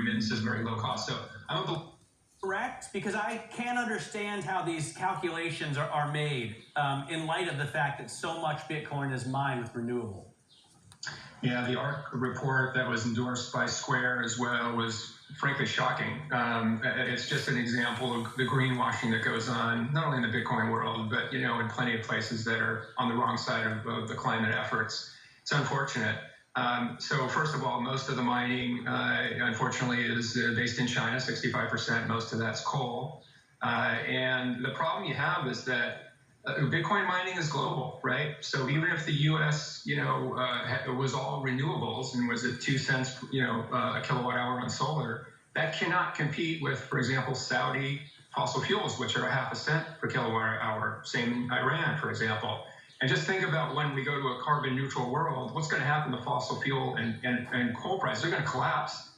remittances very low cost. So I'm a correct? Because I can't understand how these calculations are made in light of the fact that so much Bitcoin is mined with renewable. Yeah, the ARC report that was endorsed by Square as well was frankly shocking. It's just an example of the greenwashing that goes on, not only in the Bitcoin world, but in plenty of places that are on the wrong side of the climate efforts. It's unfortunate. So first of all, most of the mining, unfortunately, is based in China, 65%. Most of that's coal. And the problem you have is that Bitcoin mining is global, right? So even if the U.S., was all renewables and was at 2 cents, a kilowatt hour on solar, that cannot compete with, for example, Saudi fossil fuels, which are 0.5 cent per kilowatt hour. Same in Iran, for example. And just think about when we go to a carbon neutral world, what's going to happen to fossil fuel and coal prices? They're going to collapse.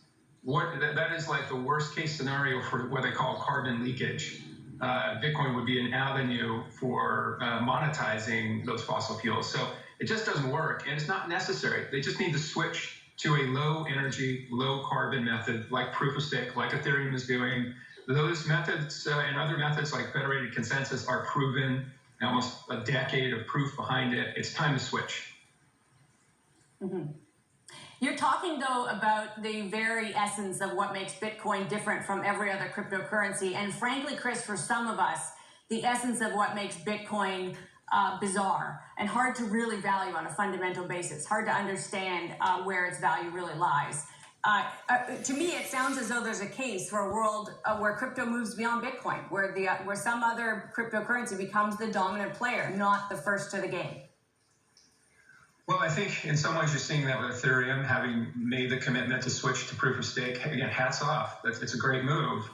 That is like the worst case scenario for what they call carbon leakage. Bitcoin would be an avenue for monetizing those fossil fuels. So it just doesn't work, and it's not necessary. They just need to switch to a low energy, low carbon method like proof of stake, like Ethereum is doing. Those methods and other methods like federated consensus are proven. Almost a decade of proof behind it. It's time to switch. Mm-hmm. You're talking, though, about the very essence of what makes Bitcoin different from every other cryptocurrency. And frankly, Chris, for some of us, the essence of what makes Bitcoin bizarre and hard to really value on a fundamental basis, hard to understand where its value really lies. To me, it sounds as though there's a case for a world where crypto moves beyond Bitcoin, where some other cryptocurrency becomes the dominant player, not the first to the game. Well, I think in some ways you're seeing that with Ethereum, having made the commitment to switch to proof of stake. Again, hats off. It's a great move.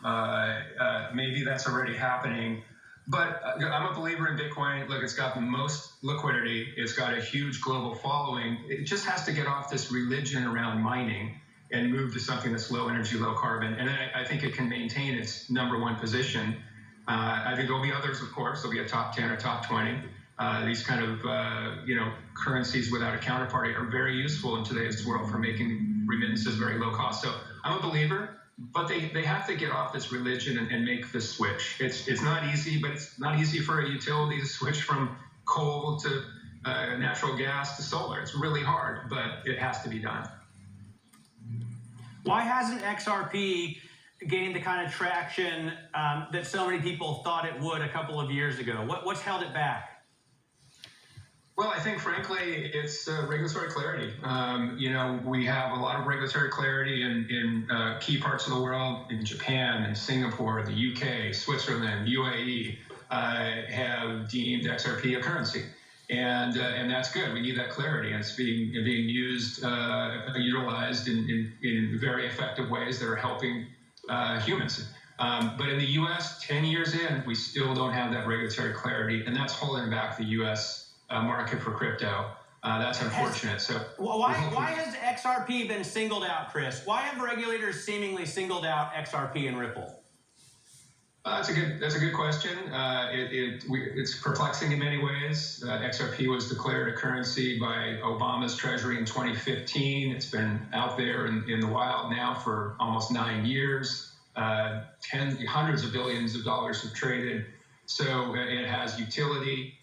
Maybe that's already happening. But I'm a believer in Bitcoin. Look, it's got the most liquidity. It's got a huge global following. It just has to get off this religion around mining and move to something that's low energy, low carbon. And then I think it can maintain its #1 position. I think there'll be others, of course. There'll be a top 10 or top 20. These kind of, currencies without a counterparty are very useful in today's world for making remittances very low cost. So I'm a believer, but they have to get off this religion and make the switch. It's not easy, but it's not easy for a utility to switch from coal to natural gas to solar. It's really hard, but it has to be done. Why hasn't XRP gained the kind of traction that so many people thought it would a couple of years ago? What's held it back? Well, I think, frankly, it's regulatory clarity. We have a lot of regulatory clarity in key parts of the world. In Japan and Singapore, the UK, Switzerland, UAE have deemed XRP a currency. And that's good. We need that clarity. And it's being used, utilized in very effective ways that are helping humans. But in the U.S., 10 years in, we still don't have that regulatory clarity, and that's holding back the U.S. Market for crypto. That's unfortunate. So why has XRP been singled out, Chris? Why have regulators seemingly singled out XRP and Ripple? That's a good question. It's perplexing in many ways. XRP was declared a currency by Obama's Treasury in 2015. It's been out there in the wild now for almost 9 years. Hundreds of billions of dollars have traded. So it has utility.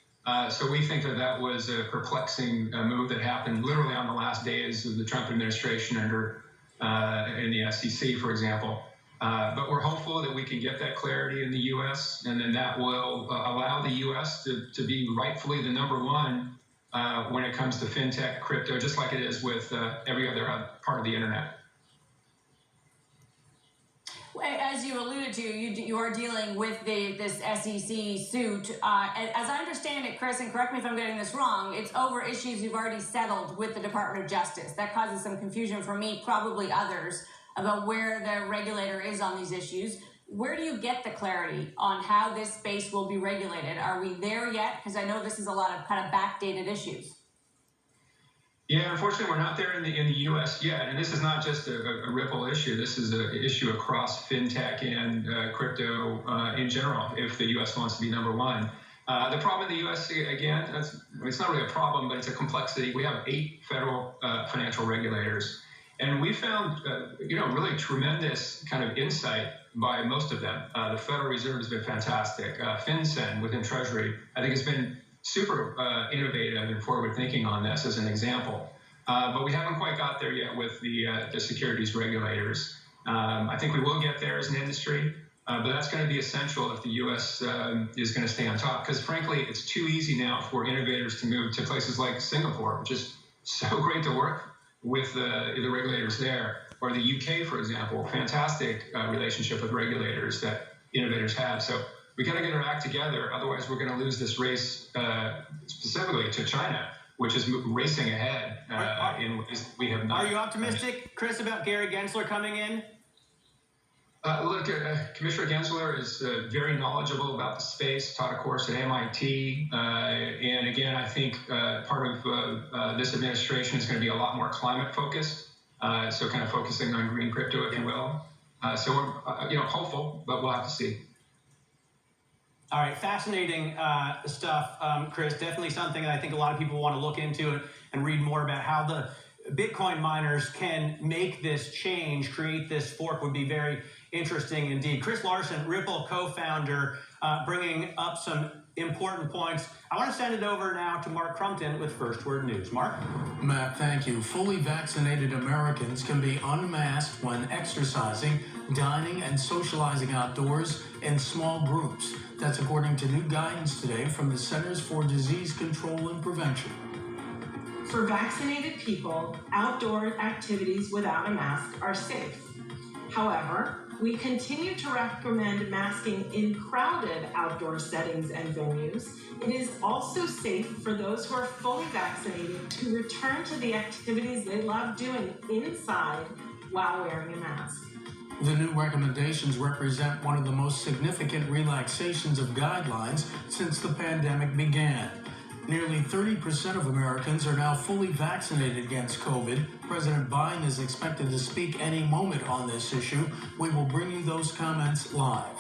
So we think that was a perplexing move that happened literally on the last days of the Trump administration in the SEC, for example. But we're hopeful that we can get that clarity in the U.S., and then that will allow the U.S. to be rightfully the #1 when it comes to fintech, crypto, just like it is with every other part of the internet. As you alluded to, you are dealing with this SEC suit. As I understand it, Chris, and correct me if I'm getting this wrong, it's over issues you've already settled with the Department of Justice. That causes some confusion for me, probably others, about where the regulator is on these issues. Where do you get the clarity on how this space will be regulated? Are we there yet? Because I know this is a lot of kind of backdated issues. Yeah, unfortunately, we're not there in the U.S. yet, and this is not just a Ripple issue. This is an issue across fintech and crypto in general. If the U.S. wants to be #1, the problem in the U.S. again, it's not really a problem, but it's a complexity. We have 8 federal financial regulators, And we found, really tremendous kind of insight by most of them. The Federal Reserve has been fantastic. FinCEN within Treasury, I think, has been super innovative and forward-thinking on this as an example. But we haven't quite got there yet with the securities regulators. I think we will get there as an industry, but that's going to be essential if the U.S. Is going to stay on top. Because frankly, it's too easy now for innovators to move to places like Singapore, which is so great to work with the regulators there, or the UK, for example, fantastic relationship with regulators that innovators have. So we got to get our act together. Otherwise, we're going to lose this race specifically to China, which is racing ahead in ways we have not. Are you optimistic, Chris, about Gary Gensler coming in? Look, Commissioner Gensler is very knowledgeable about the space, taught a course at MIT. And again, I think part of this administration is going to be a lot more climate focused. So kind of focusing on green crypto, if you will. So we're hopeful, but we'll have to see. All right, fascinating stuff, Chris. Definitely something that I think a lot of people want to look into and read more about how the Bitcoin miners can make this change, create this fork would be very interesting indeed. Chris Larsen, Ripple co-founder, bringing up some important points. I want to send it over now to Mark Crumpton with First Word News. Mark? Matt, thank you. Fully vaccinated Americans can be unmasked when exercising, dining, and socializing outdoors in small groups. That's according to new guidance today from the Centers for Disease Control and Prevention. For vaccinated people, outdoor activities without a mask are safe. However, we continue to recommend masking in crowded outdoor settings and venues. It is also safe for those who are fully vaccinated to return to the activities they love doing inside while wearing a mask. The new recommendations represent one of the most significant relaxations of guidelines since the pandemic began. Nearly 30% of Americans are now fully vaccinated against COVID. President Biden is expected to speak any moment on this issue. We will bring you those comments live.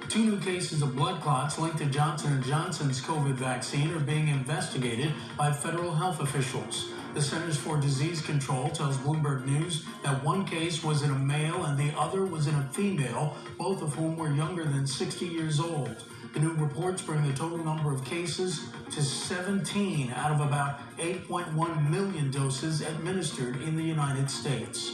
2 new cases of blood clots linked to Johnson & Johnson's COVID vaccine are being investigated by federal health officials. The Centers for Disease Control tells Bloomberg News that one case was in a male and the other was in a female, both of whom were younger than 60 years old. The new reports bring the total number of cases to 17 out of about 8.1 million doses administered in the United States.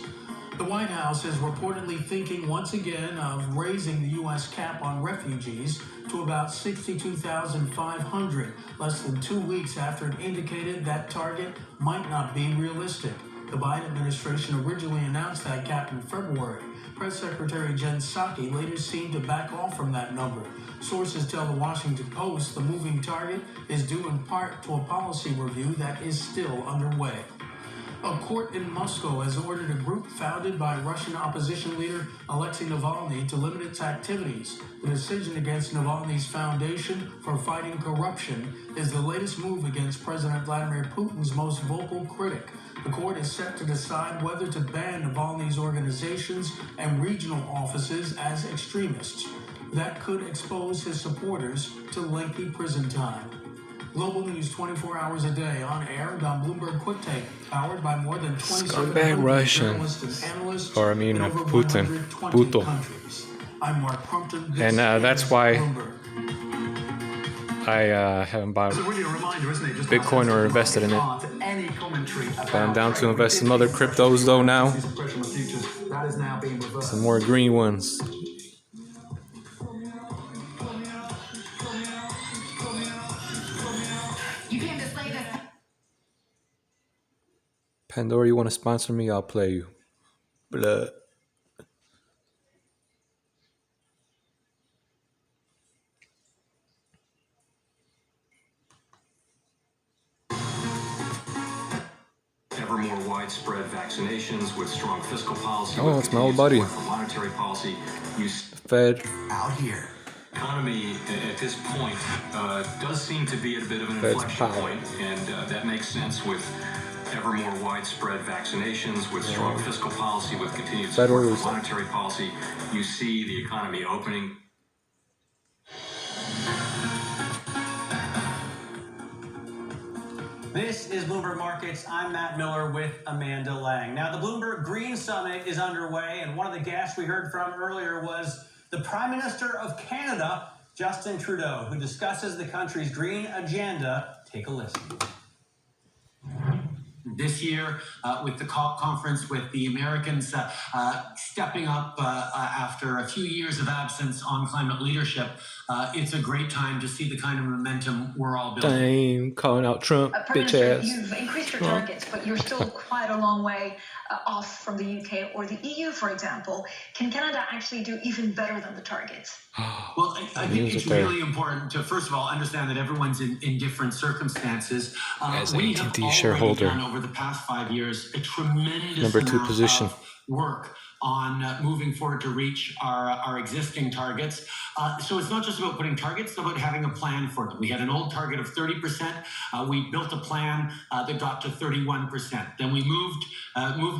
The White House is reportedly thinking once again of raising the U.S. cap on refugees to about 62,500, less than 2 weeks after it indicated that target might not be realistic. The Biden administration originally announced that cap in February. Press Secretary Jen Psaki later seemed to back off from that number. Sources tell the Washington Post the moving target is due in part to a policy review that is still underway. A court in Moscow has ordered a group founded by Russian opposition leader Alexei Navalny to limit its activities. The decision against Navalny's Foundation for Fighting Corruption is the latest move against President Vladimir Putin's most vocal critic. The court is set to decide whether to ban Navalny's organizations and regional offices as extremists. That could expose his supporters to lengthy prison time. Global news 24 hours a day on air and on Bloomberg Quick Take, powered by more than 2,700 journalists and analysts Or I mean, in over Putin. 120 Puto. countries. I'm Mark Crumpton. This And that's is why Bloomberg. I haven't bought Really a reminder, isn't it? Just Bitcoin or invested in it. Any commentary But I'm about down to invest in other cryptos though now. that is now being reversed. Some more green ones. Pandora, you want to sponsor me? I'll play you. Blah. Ever more widespread vaccinations with strong fiscal policy. Oh, it's my old buddy. Monetary policy. Fed. Out here. Economy at this point does seem to be at a bit of an Fed's inflection power. point, and that makes sense with ever more widespread vaccinations, with strong fiscal policy, with continued Federal support for Reserve. monetary policy. You see the economy opening. This is Bloomberg Markets. I'm Matt Miller with Amanda Lang. Now, the Bloomberg Green Summit is underway, and one of the guests we heard from earlier was the Prime Minister of Canada, Justin Trudeau, who discusses the country's green agenda. Take a listen. This year, with the COP conference, with the Americans stepping up after a few years of absence on climate leadership, it's a great time to see the kind of momentum we're all building. Dang, calling out Trump, Prime bitch Minister, ass. you've increased your Trump. targets, but you're still quite a long way off from the UK or the EU, for example. Can Canada actually do even better than the targets? Well, I think it's really important to, first of all, understand that everyone's in different circumstances. As We AT&T have already shareholder. done over the past 5 years a tremendous Number 2 amount position. of work on moving forward to reach our existing targets. So it's not just about putting targets, it's about having a plan for them. We had an old target of 30%. We built a plan that got to 31%. Then we moved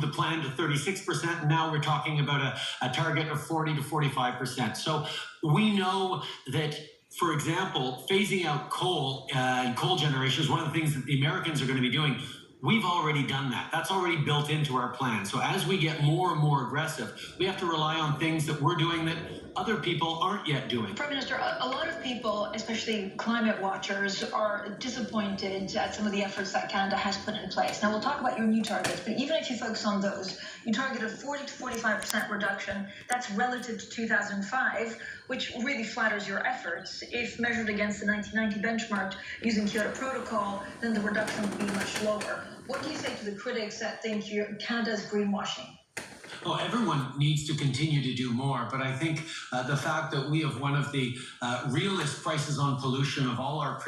the plan to 36%. And now we're talking about a target of 40 to 45%. So we know that, for example, phasing out coal and coal generation is one of the things that the Americans are going to be doing. We've already done that. That's already built into our plan. So as we get more and more aggressive, we have to rely on things that we're doing that other people aren't yet doing. Prime Minister, a lot of people, especially climate watchers, are disappointed at some of the efforts that Canada has put in place. Now, we'll talk about your new targets, but even if you focus on those, you target a 40 to 45% reduction. That's relative to 2005, which really flatters your efforts. If measured against the 1990 benchmark using Kyoto Protocol, then the reduction would be much lower. What do you say to the critics that think Canada's greenwashing? Oh, everyone needs to continue to do more, but I think the fact that we have one of the realest prices on pollution of all our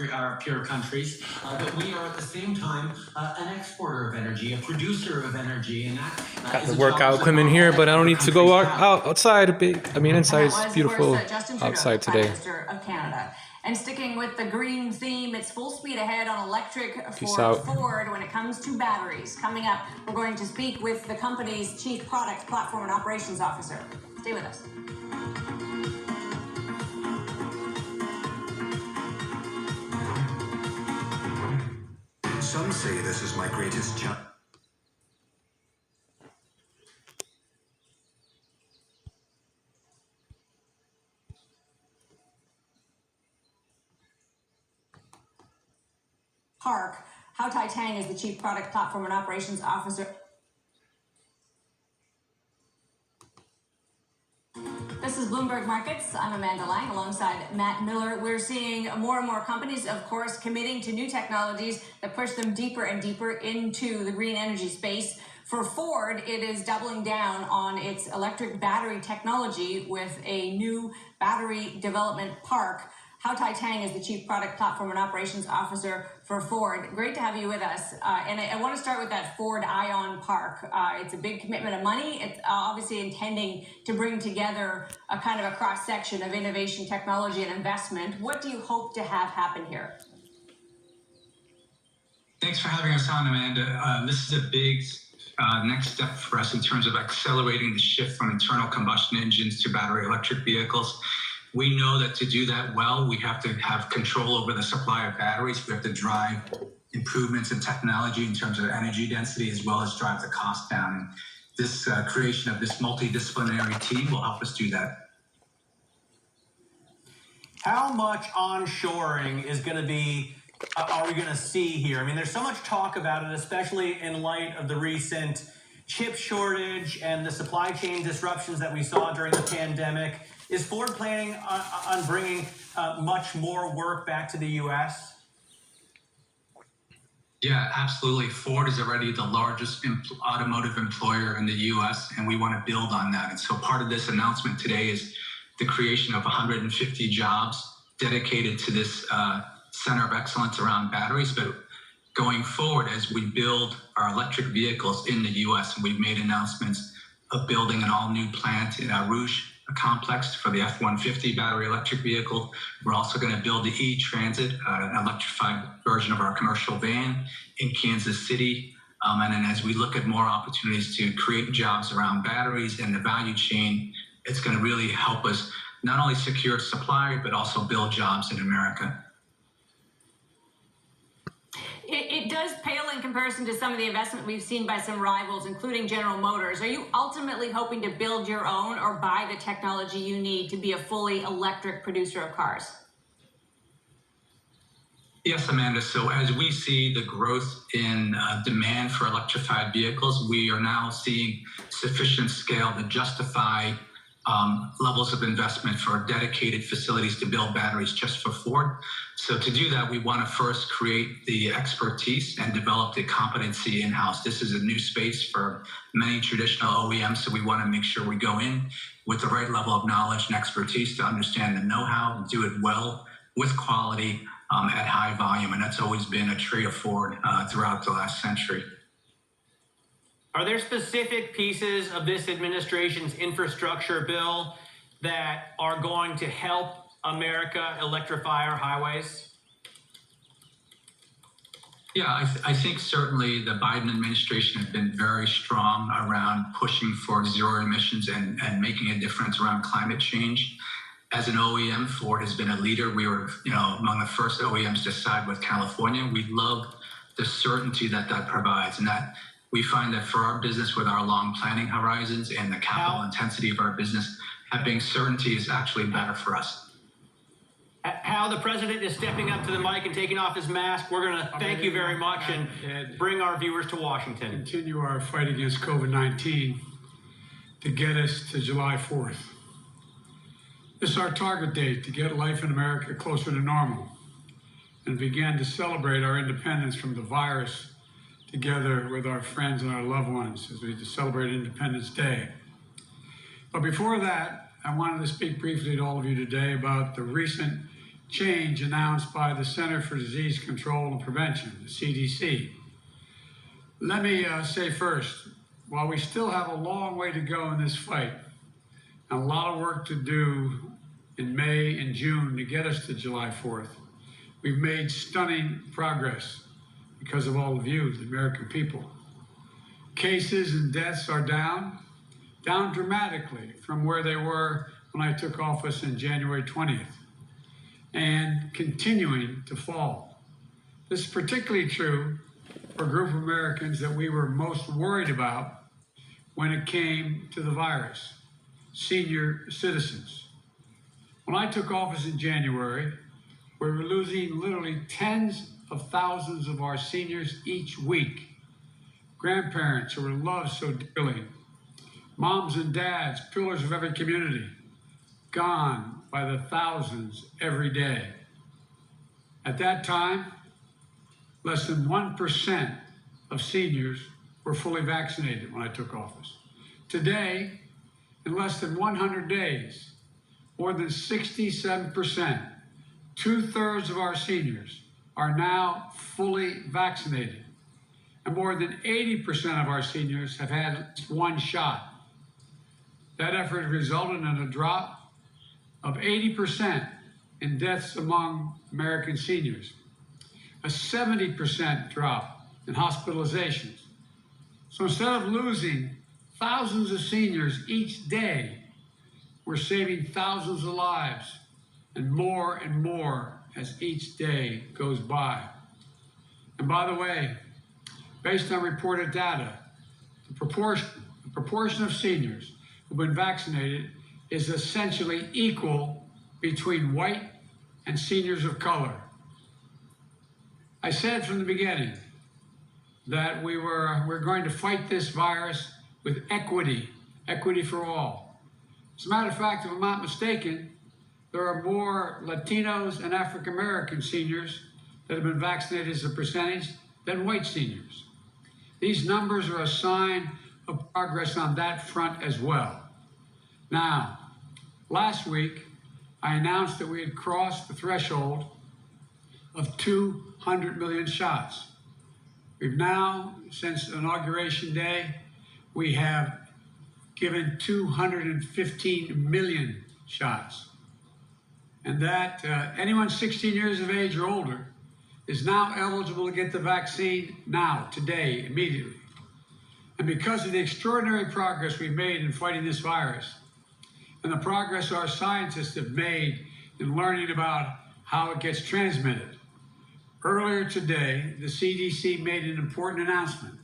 peer countries, that we are at the same time an exporter of energy, a producer of energy, and that Got is the a workout job that equipment not here, all but I don't other need to go countries have. outside a bit. I mean, inside And is that was, beautiful of course, Justin Trudeau, outside Prime today. Minister of Canada. And sticking with the green theme, it's full speed ahead on electric Peace for out. Ford when it comes to batteries. Coming up, we're going to speak with the company's Chief Product, Platform, and Operations Officer. Stay with us. Some say this is my greatest challenge. Park, Hao Tai Tang is the Chief Product, Platform, and Operations Officer. This is Bloomberg Markets. I'm Amanda Lang alongside Matt Miller. We're seeing more and more companies, of course, committing to new technologies that push them deeper and deeper into the green energy space. For Ford, it is doubling down on its electric battery technology with a new battery development park. Hao Tai Tang is the Chief Product, Platform, and Operations Officer for Ford. Great to have you with us. And I want to start with that Ford Ion Park. It's a big commitment of money. It's obviously intending to bring together a kind of a cross-section of innovation, technology, and investment. What do you hope to have happen here? Thanks for having us on, Amanda. This is a big next step for us in terms of accelerating the shift from internal combustion engines to battery electric vehicles. We know that to do that well, we have to have control over the supply of batteries. We have to drive improvements in technology in terms of energy density, as well as drive the cost down. And this creation of this multidisciplinary team will help us do that. How much onshoring is going to be, are we going to see here? I mean, there's so much talk about it, especially in light of the recent chip shortage and the supply chain disruptions that we saw during the pandemic. Is Ford planning on bringing much more work back to the U.S.? Yeah, absolutely. Ford is already the largest automotive employer in the U.S., and we want to build on that. And so part of this announcement today is the creation of 150 jobs dedicated to this center of excellence around batteries. But going forward, as we build our electric vehicles in the U.S., and we've made announcements of building an all-new plant in our Rouge complex for the F-150 battery electric vehicle. We're also going to build the E-Transit, an electrified version of our commercial van in Kansas City. And then as we look at more opportunities to create jobs around batteries and the value chain, it's going to really help us not only secure supply, but also build jobs in America. It does pale in comparison to some of the investment we've seen by some rivals, including General Motors. Are you ultimately hoping to build your own or buy the technology you need to be a fully electric producer of cars? Yes, Amanda. So as we see the growth in demand for electrified vehicles, we are now seeing sufficient scale to justify levels of investment for dedicated facilities to build batteries just for Ford. So to do that, we want to first create the expertise and develop the competency in-house. This is a new space for many traditional OEMs, so we want to make sure we go in with the right level of knowledge and expertise to understand the know-how, do it well with quality at high volume. And that's always been a trait of Ford throughout the last century. Are there specific pieces of this administration's infrastructure bill that are going to help America electrify our highways? Yeah, I think certainly the Biden administration has been very strong around pushing for zero emissions and making a difference around climate change. As an OEM, Ford has been a leader. We were, among the first OEMs to side with California. We love the certainty that provides, and that we find that for our business, with our long planning horizons and the capital intensity of our business, having certainty is actually better for us. How the president is stepping up to the mic and taking off his mask. We're going to thank you very much and bring our viewers to Washington. Continue our fight against COVID-19 to get us to July 4th. This is our target date to get life in America closer to normal and begin to celebrate our independence from the virus together with our friends and our loved ones as we celebrate Independence Day. But before that, I wanted to speak briefly to all of you today about the recent change announced by the Center for Disease Control and Prevention, the CDC. Let me say first, while we still have a long way to go in this fight, and a lot of work to do in May and June to get us to July 4th, we've made stunning progress because of all of you, the American people. Cases and deaths are down dramatically from where they were when I took office in January 20th, and continuing to fall. This is particularly true for a group of Americans that we were most worried about when it came to the virus: senior citizens. When I took office in January, we were losing literally tens of thousands of our seniors each week. Grandparents who were loved so dearly, moms and dads, pillars of every community, gone by the thousands every day. At that time, less than 1% of seniors were fully vaccinated when I took office. Today, in less than 100 days, more than 67%, 2/3 of our seniors, are now fully vaccinated. And more than 80% of our seniors have had at least one shot. That effort resulted in a drop of 80% in deaths among American seniors, a 70% drop in hospitalizations. So instead of losing thousands of seniors each day, we're saving thousands of lives, and more as each day goes by. And by the way, based on reported data, the proportion of seniors who've been vaccinated is essentially equal between white and seniors of color. I said from the beginning that we're going to fight this virus with equity for all. As a matter of fact, if I'm not mistaken, there are more Latinos and African American seniors that have been vaccinated as a percentage than white seniors. These numbers are a sign of progress on that front as well. Now, last week, I announced that we had crossed the threshold of 200 million shots. We've now, since Inauguration Day, we have given 215 million shots. And that anyone 16 years of age or older is now eligible to get the vaccine now, today, immediately. And because of the extraordinary progress we've made in fighting this virus, and the progress our scientists have made in learning about how it gets transmitted, Earlier today, the CDC made an important announcement.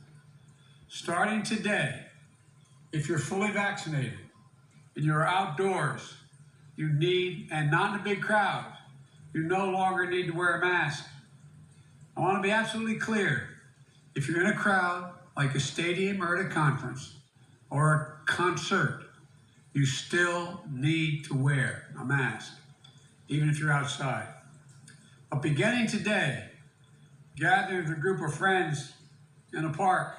Starting today, if you're fully vaccinated and you're outdoors, you need, and not in a big crowd, you no longer need to wear a mask. I want to be absolutely clear. If you're in a crowd, like a stadium or at a conference or a concert, you still need to wear a mask, even if you're outside. But beginning today, gathering with a group of friends in a park,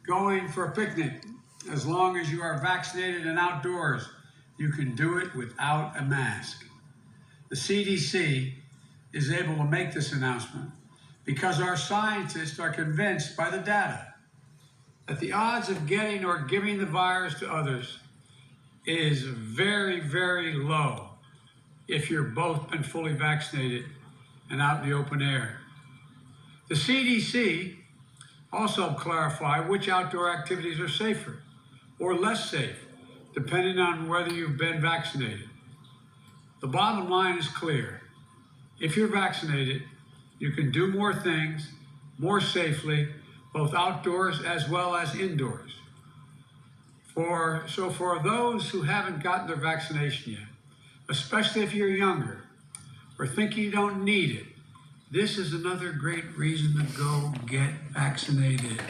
going for a picnic, as long as you are vaccinated and outdoors, you can do it without a mask. The CDC is able to make this announcement because our scientists are convinced by the data that the odds of getting or giving the virus to others is very, very low if you're both been fully vaccinated and out in the open air. The CDC also clarified which outdoor activities are safer or less safe, depending on whether you've been vaccinated. The bottom line is clear. If you're vaccinated, you can do more things more safely, both outdoors as well as indoors. So for those who haven't gotten their vaccination yet, especially if you're younger or think you don't need it, this is another great reason to go get vaccinated.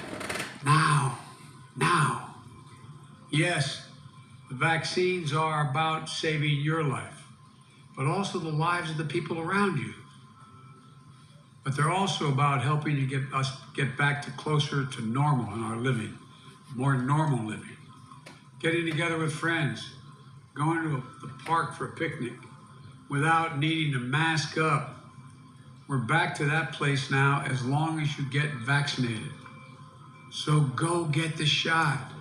Now. Yes, the vaccines are about saving your life, but also the lives of the people around you. But they're also about helping to get back to closer to normal in our living, more normal living. Getting together with friends, going to the park for a picnic without needing to mask up. We're back to that place now as long as you get vaccinated. So go get the shot.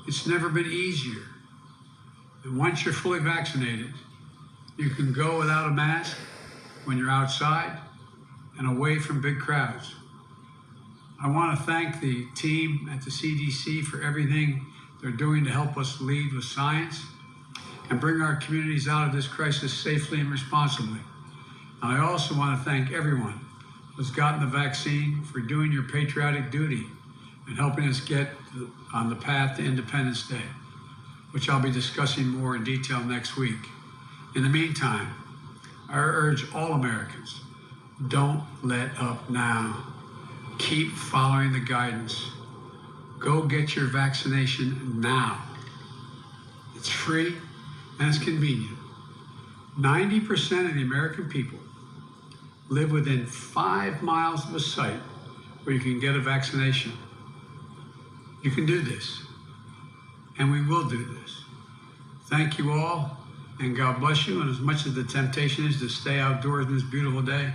It's never been easier. And once you're fully vaccinated, you can go without a mask when you're outside and away from big crowds. I want to thank the team at the CDC for everything they're doing to help us lead with science and bring our communities out of this crisis safely and responsibly. And I also want to thank everyone who's gotten the vaccine for doing your patriotic duty and helping us get on the path to Independence Day, which I'll be discussing more in detail next week. In the meantime, I urge all Americans, don't let up now. Keep following the guidance. Go get your vaccination now. It's free and it's convenient. 90% of the American people live within 5 miles of a site where you can get a vaccination. You can do this, and we will do this. Thank you all, and God bless you. And as much as the temptation is to stay outdoors in this beautiful day,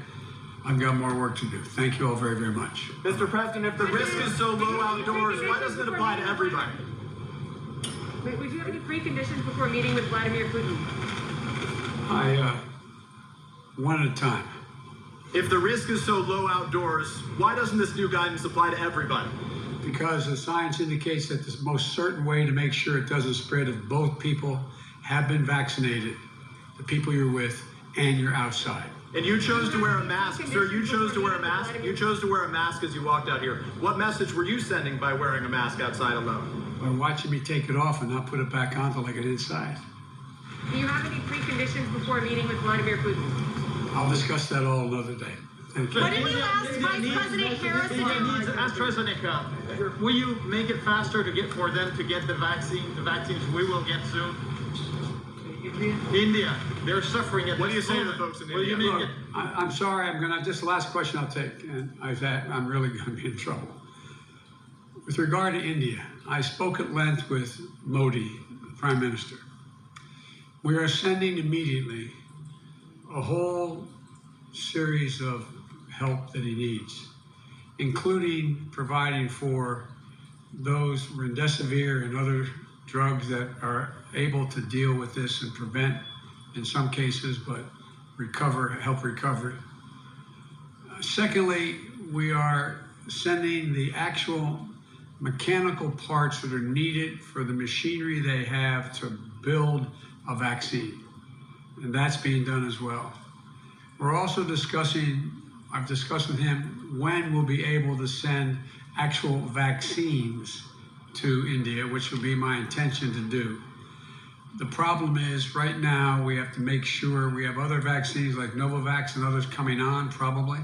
I've got more work to do. Thank you all very, very much. Mr. President, if the risk is so low outdoors, why doesn't it apply to everybody? Wait, would you have any preconditions before meeting with Vladimir Putin? One at a time. If the risk is so low outdoors, why doesn't this new guidance apply to everybody? Because the science indicates that the most certain way to make sure it doesn't spread if both people have been vaccinated, the people you're with, and you're outside. And you chose to wear a mask, sir. You chose to wear a mask. You chose to wear a mask as you walked out here. What message were you sending by wearing a mask outside alone? By watching me take it off and not put it back on until I get inside. Do you have any preconditions before meeting with Vladimir Putin? I'll discuss that all another day. Thank you. What did you ask Vice President Harris to do? Ask President will you make it faster for them to get the vaccines we will get soon? India, they're suffering at this moment. What do you say to the folks in India? Look, I'm sorry, this is the last question I'll take, and I'm really going to be in trouble. With regard to India, I spoke at length with Modi, the Prime Minister. We are sending immediately a whole series of help that he needs, including providing for those remdesivir and other drugs that are able to deal with this and prevent, in some cases, but help recovery. Secondly, we are sending the actual mechanical parts that are needed for the machinery they have to build a vaccine, and that's being done as well. We're also discussing I've discussed with him when we'll be able to send actual vaccines to India, which will be my intention to do. The problem is right now we have to make sure we have other vaccines like Novavax and others coming on probably.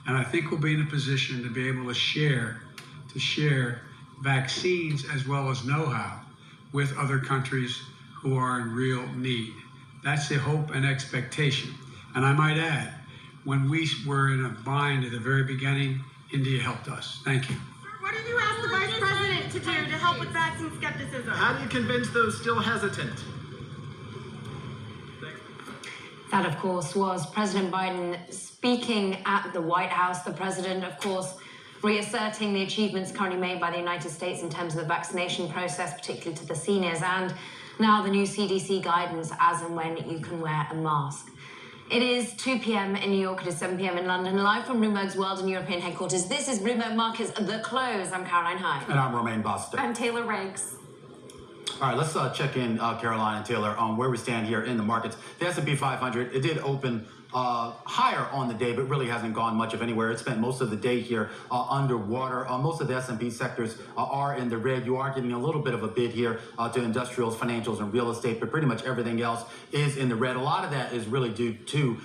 And I think we'll be in a position to be able to share vaccines as well as know-how with other countries who are in real need. That's the hope and expectation. And I might add, when we were in a bind at the very beginning, India helped us. Thank you. What did you ask the Vice President to do to help with vaccine skepticism? How do you convince those still hesitant? That, of course, was President Biden speaking at the White House. The president, of course, reasserting the achievements currently made by the United States in terms of the vaccination process, particularly to the seniors, and now the new CDC guidance as and when you can wear a mask. It is 2 p.m. in New York, it is 7 p.m. in London. Live from Bloomberg's World and European headquarters, this is Bloomberg Markets The Close. I'm Caroline Hyde. And I'm Romaine Buster. I'm Taylor Riggs. All right, let's check in, Caroline and Taylor, on where we stand here in the markets. The S&P 500, it did open higher on the day, but really hasn't gone much of anywhere. It spent most of the day here underwater. Most of the S&P sectors are in the red. You are getting a little bit of a bid here to industrials, financials, and real estate, but pretty much everything else is in the red. A lot of that is really due to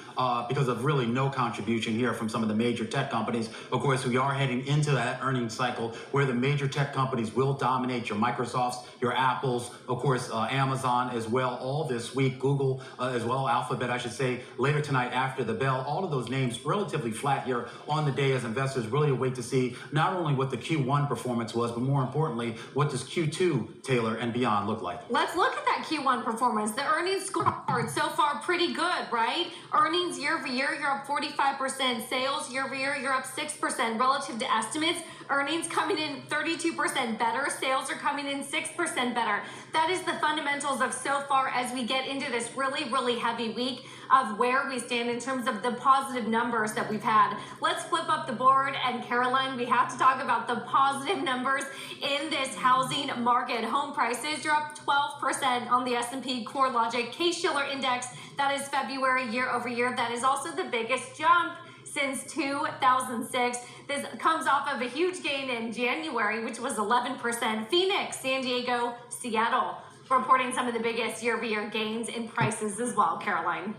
because of really no contribution here from some of the major tech companies. Of course, we are heading into that earnings cycle where the major tech companies will dominate: your Microsofts, your Apples, of course, Amazon as well, all this week, Google as well, Alphabet, I should say, later tonight after the bell. All of those names relatively flat here on the day as investors really await to see not only what the Q1 performance was, but more importantly, what does Q2, Taylor, and beyond look like? Let's look at that Q1 performance. The earnings scorecard so far pretty good, right? Earnings year over year, you're up 45%. Sales year over year, you're up 6% relative to estimates. Earnings coming in 32% better. Sales are coming in 6% better. That is the fundamentals of so far as we get into this really, really heavy week of where we stand in terms of the positive numbers that we've had. Let's flip up the board, and Caroline, we have to talk about the positive numbers in this housing market. Home prices, you're up 12% on the S&P CoreLogic Case-Shiller Index. That is February year over year. That is also the biggest jump since 2006. This comes off of a huge gain in January, which was 11%. Phoenix, San Diego, Seattle, reporting some of the biggest year-over-year gains in prices as well, Caroline.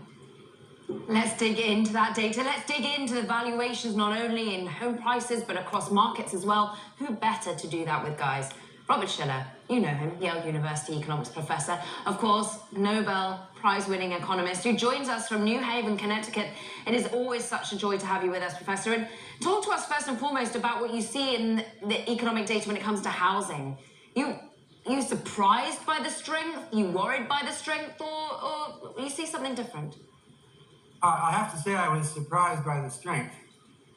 Let's dig into that data. Let's dig into the valuations, not only in home prices, but across markets as well. Who better to do that with, guys? Robert Shiller, you know him, Yale University economics professor. Of course, Nobel Prize-winning economist who joins us from New Haven, Connecticut. It is always such a joy to have you with us, Professor. And talk to us first and foremost about what you see in the economic data when it comes to housing. You surprised by the strength? You worried by the strength? Or you see something different? I have to say I was surprised by the strength.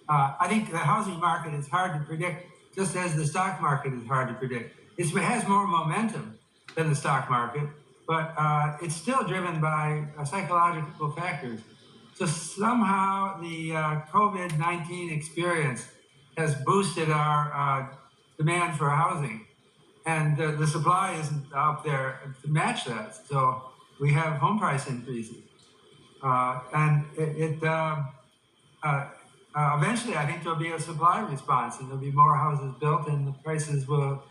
I think the housing market is hard to predict, just as the stock market is hard to predict. It has more momentum than the stock market, but it's still driven by psychological factors. So somehow the COVID-19 experience has boosted our demand for housing, and the supply isn't out there to match that. So we have home price increases. And eventually, I think there'll be a supply response, and there'll be more houses built, and the prices will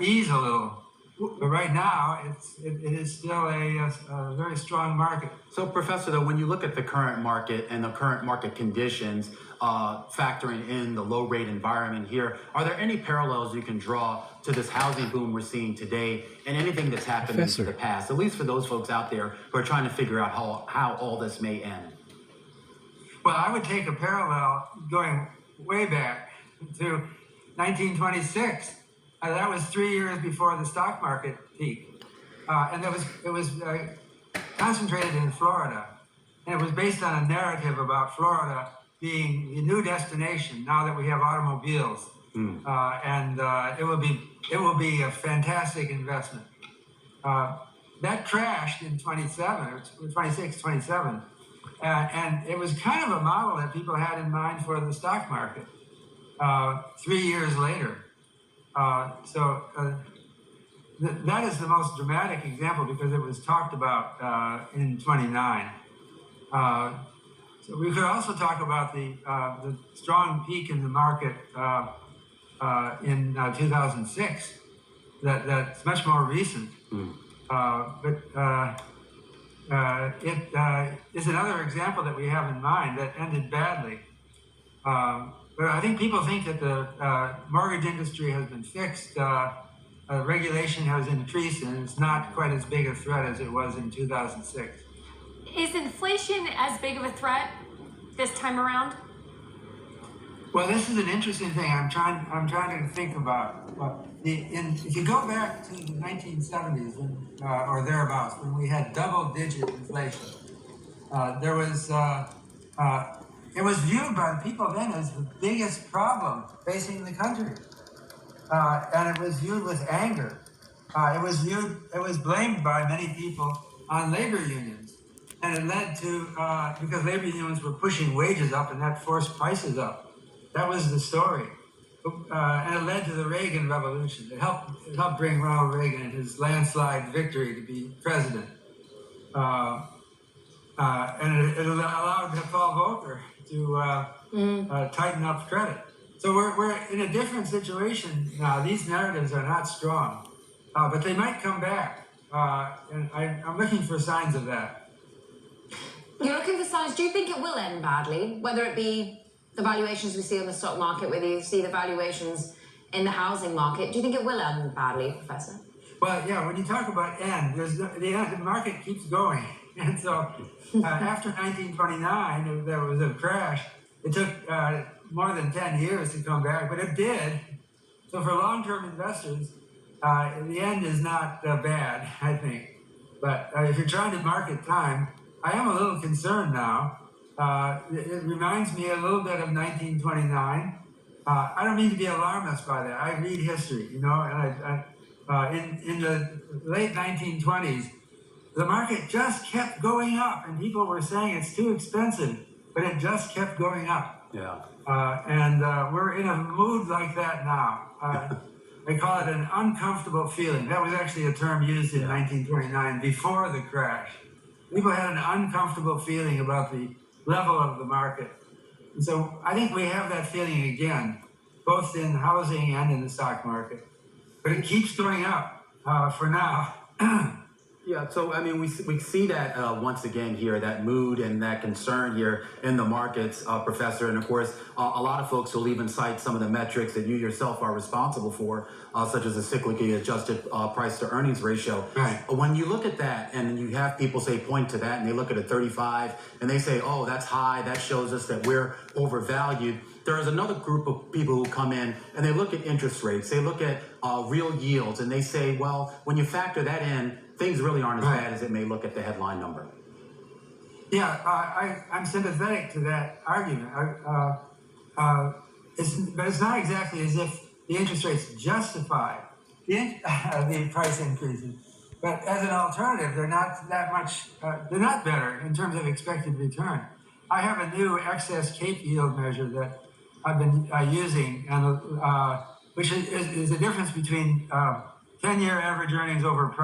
ease a little. But right now, it is still a very strong market. So, Professor, though, when you look at the current market and the current market conditions, factoring in the low rate environment here, are there any parallels you can draw to this housing boom we're seeing today and anything that's happened in the past, at least for those folks out there who are trying to figure out how all this may end? Well, I would take a parallel going way back to 1926. That was 3 years before the stock market peaked. And it was concentrated in Florida. And it was based on a narrative about Florida being the new destination now that we have automobiles. And it will be a fantastic investment. That crashed in 26, 27. And it was kind of a model that people had in mind for the stock market 3 years later. That is the most dramatic example because it was talked about in 29. So we could also talk about the strong peak in the market in 2006. That's much more recent. But it is another example that we have in mind that ended badly. But I think people think that the mortgage industry has been fixed. Regulation has increased, and it's not quite as big a threat as it was in 2006. Is inflation as big of a threat this time around? Well, this is an interesting thing. I'm trying to think about. If you go back to the 1970s or thereabouts, when we had double-digit inflation, there was it was viewed by the people then as the biggest problem facing the country, and it was viewed with anger. It was blamed by many people on labor unions, and it led to because labor unions were pushing wages up, and that forced prices up. That was the story. And it led to the Reagan Revolution. It helped bring Ronald Reagan and his landslide victory to be president. And it allowed Paul Volcker to tighten up credit. So we're in a different situation now. These narratives are not strong, but they might come back. And I'm looking for signs of that. You're looking for signs. Do you think it will end badly? Whether it be the valuations we see on the stock market, whether you see the valuations in the housing market, do you think it will end badly, Professor? Well, yeah, when you talk about end, the market keeps going. And so after 1929, there was a crash. It took more than 10 years to come back, but it did. So for long-term investors, the end is not bad, I think. But if you're trying to market time, I am a little concerned now. It reminds me a little bit of 1929. I don't mean to be alarmist by that. I read history, you know, and in the late 1920s, the market just kept going up, and people were saying it's too expensive, but it just kept going up. Yeah. And we're in a mood like that now. They call it an uncomfortable feeling. That was actually a term used in 1929 before the crash. People had an uncomfortable feeling about the level of the market. And so I think we have that feeling again, both in housing and in the stock market. But it keeps going up for now. Yeah, so I mean, we see that once again here, that mood and that concern here in the markets, Professor. And of course, a lot of folks will even cite some of the metrics that you yourself are responsible for, such as the cyclically adjusted price to earnings ratio. Right. When you look at that and you have people point to that and they look at a 35 and they say, oh, that's high, that shows us that we're overvalued. There is another group of people who come in and they look at interest rates, they look at real yields, and they say, well, when you factor that in, things really aren't as bad as it may look at the headline number. Yeah, I'm sympathetic to that argument. But it's not exactly as if the interest rates justify the price increases. But as an alternative, they're not that much, they're not better in terms of expected return. I have a new excess Cape yield measure that I've been using, and which is the difference between 10-year average earnings over price